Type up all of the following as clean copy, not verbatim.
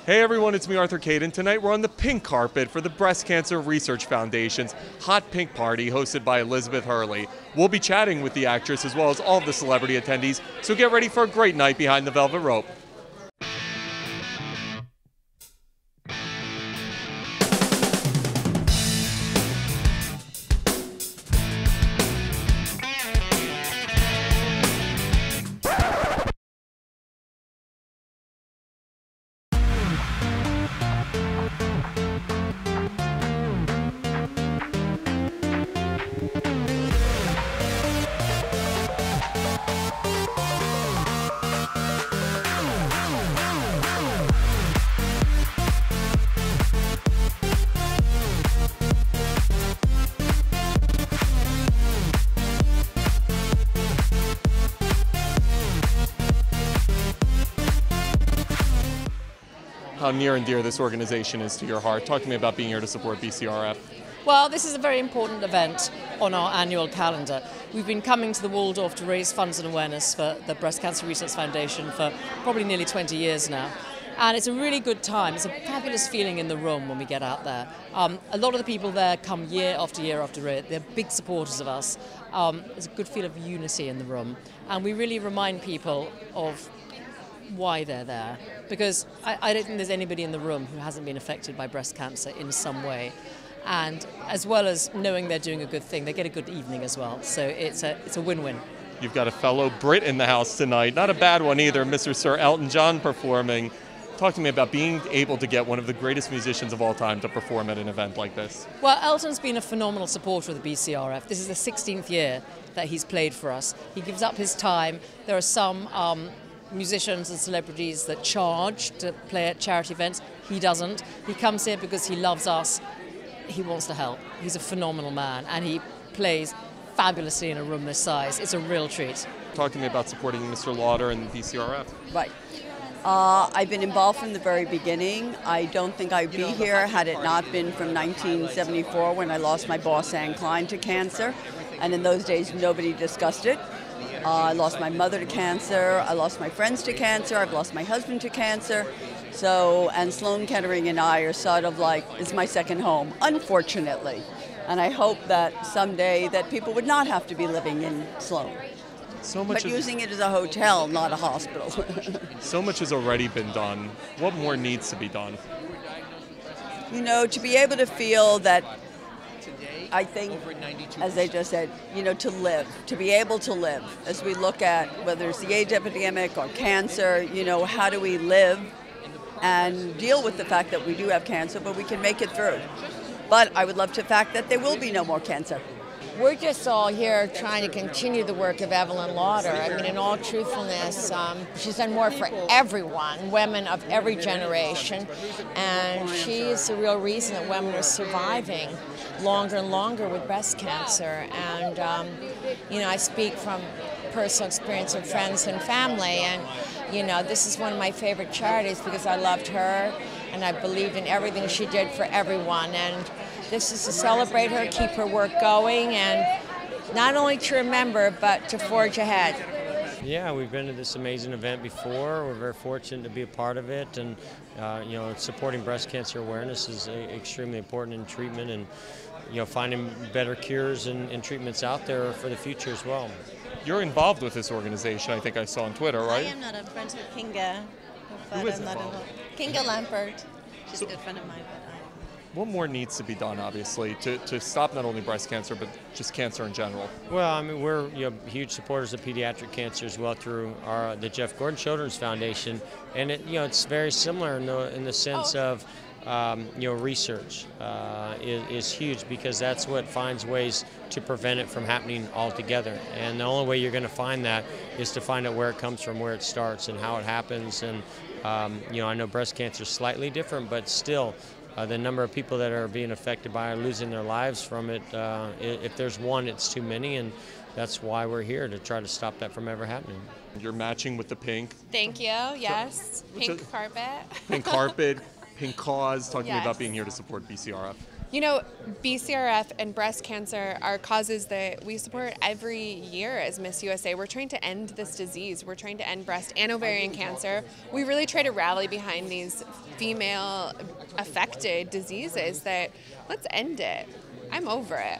Hey everyone, it's me, Arthur Kade, and tonight we're on the pink carpet for the Breast Cancer Research Foundation's Hot Pink Party, hosted by Elizabeth Hurley. We'll be chatting with the actress as well as all of the celebrity attendees, so get ready for a great night behind the velvet rope. How near and dear this organization is to your heart. Talk to me about being here to support BCRF. Well, this is a very important event on our annual calendar. We've been coming to the Waldorf to raise funds and awareness for the Breast Cancer Research Foundation for probably nearly 20 years now. And it's a really good time. It's a fabulous feeling in the room when we get out there. A lot of the people there come year after year after year. They're big supporters of us. There's a good feel of unity in the room. And we really remind people of why they're there, because I don't think there's anybody in the room who hasn't been affected by breast cancer in some way, and as well as knowing they're doing a good thing, they get a good evening as well, so it's a win-win. You've got a fellow Brit in the house tonight, not a bad one either, Mr. Sir Elton John performing. Talk to me about being able to get one of the greatest musicians of all time to perform at an event like this. Well, Elton's been a phenomenal supporter of the BCRF. This is the 16th year that he's played for us. He gives up his time. There are some musicians and celebrities that charge to play at charity events. He doesn't. He comes here because he loves us. He wants to help. He's a phenomenal man, and he plays fabulously in a room this size. It's a real treat. Talk to me about supporting Mr. Lauder and the BCRF. Right. I've been involved from the very beginning. I don't think I'd be here had it not been from 1974 when I lost my boss, Anne Klein, to cancer. And in those days, nobody discussed it. I lost my mother to cancer, I lost my friends to cancer, I've lost my husband to cancer. So, and Sloan Kettering and I are sort of like, it's my second home, unfortunately. And I hope that someday that people would not have to be living in Sloan. But using it as a hotel, not a hospital. So much has already been done. What more needs to be done? You know, to be able to feel that, I think, as I just said, you know, to live, to be able to live. As we look at whether it's the AIDS epidemic or cancer, you know, how do we live and deal with the fact that we do have cancer, but we can make it through. But I would love the fact that there will be no more cancer. We're just all here trying to continue the work of Evelyn Lauder. I mean, in all truthfulness, she's done more for everyone, women of every generation, and she is the real reason that women are surviving longer and longer with breast cancer. And, you know, I speak from personal experience of friends and family, and, you know, this is one of my favorite charities because I loved her and I believed in everything she did for everyone. And this is to celebrate her, keep her work going, and not only to remember, but to forge ahead. Yeah, we've been to this amazing event before. We're very fortunate to be a part of it, and you know, supporting breast cancer awareness is extremely important in treatment, and you know, finding better cures and treatments out there for the future as well. You're involved with this organization, I think I saw on Twitter, right? I am not. I'm friends with Kinga. Who is involved? Kinga Lampert. She's a good friend of mine. What more needs to be done, obviously, to stop not only breast cancer, but just cancer in general? Well, I mean, we're huge supporters of pediatric cancer as well through the Jeff Gordon Children's Foundation, and it's very similar in the sense of research is huge, because that's what finds ways to prevent it from happening altogether. And the only way you're going to find that is to find out where it comes from, where it starts, and how it happens. And I know breast cancer is slightly different, but still. The number of people that are being affected by it, losing their lives from it, if there's one, it's too many, and that's why we're here, to try to stop that from ever happening. You're matching with the pink. Thank you, yes. Pink carpet. Pink carpet, pink cause. Talk to me about being here to support BCRF. You know, BCRF and breast cancer are causes that we support every year as Miss USA. We're trying to end this disease. We're trying to end breast and ovarian cancer. We really try to rally behind these female-affected diseases that let's end it. I'm over it.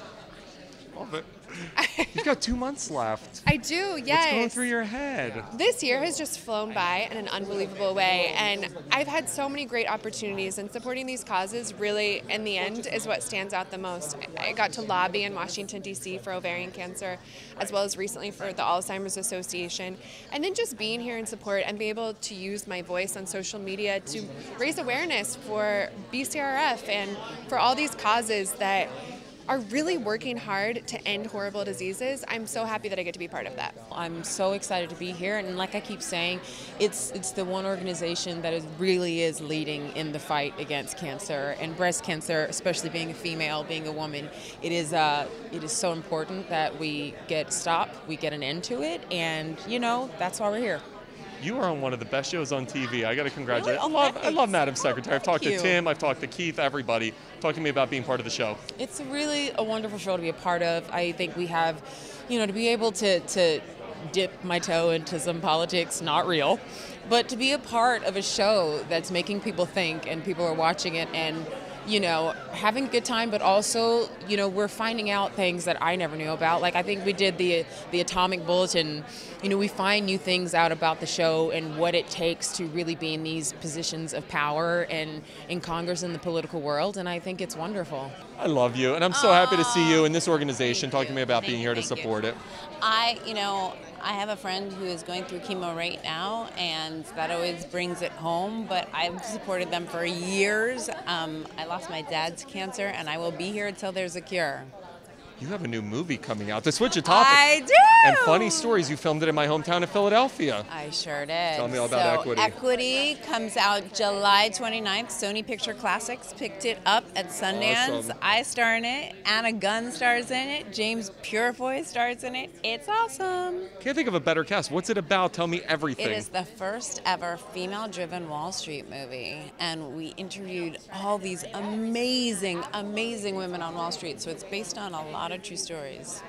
Love it. You've got 2 months left. I do, yes. What's going through your head? This year has just flown by in an unbelievable way, and I've had so many great opportunities, and supporting these causes really, in the end, is what stands out the most. I got to lobby in Washington, D.C. for ovarian cancer, as well as recently for the Alzheimer's Association, and then just being here in support and be able to use my voice on social media to raise awareness for BCRF and for all these causes that are really working hard to end horrible diseases. I'm so happy that I get to be part of that. I'm so excited to be here, and like I keep saying, it's the one organization that really is leading in the fight against cancer and breast cancer, especially being a female, being a woman. It is so important that we get an end to it, and you know, that's why we're here. You are on one of the best shows on TV. I got to congratulate. Really? I love Madam Secretary. I've talked Thank to you. Tim, I've talked to Keith, everybody. Talk to me about being part of the show. It's really a wonderful show to be a part of. I think we have, you know, to be able to dip my toe into some politics, not real, but to be a part of a show that's making people think and people are watching it and, you know, having a good time, but also, you know, we're finding out things that I never knew about. Like, I think we did the Atomic Bulletin. You know, we find new things out about the show and what it takes to really be in these positions of power and in Congress and the political world, and I think it's wonderful. I love you, and I'm so happy to see you in this organization. Talk to me about being here to support it. I have a friend who is going through chemo right now, and that always brings it home, but I've supported them for years. I lost my dad's cancer, and I will be here until there's a cure. You have a new movie coming out. To switch a topic. I do! And funny stories. You filmed it in my hometown of Philadelphia. I sure did. Tell me all about Equity. Equity comes out July 29th. Sony Picture Classics picked it up at Sundance. Awesome. I star in it. Anna Gunn stars in it. James Purefoy stars in it. It's awesome. Can't think of a better cast. What's it about? Tell me everything. It is the first ever female-driven Wall Street movie, and we interviewed all these amazing, amazing women on Wall Street. So it's based on a lot of true stories.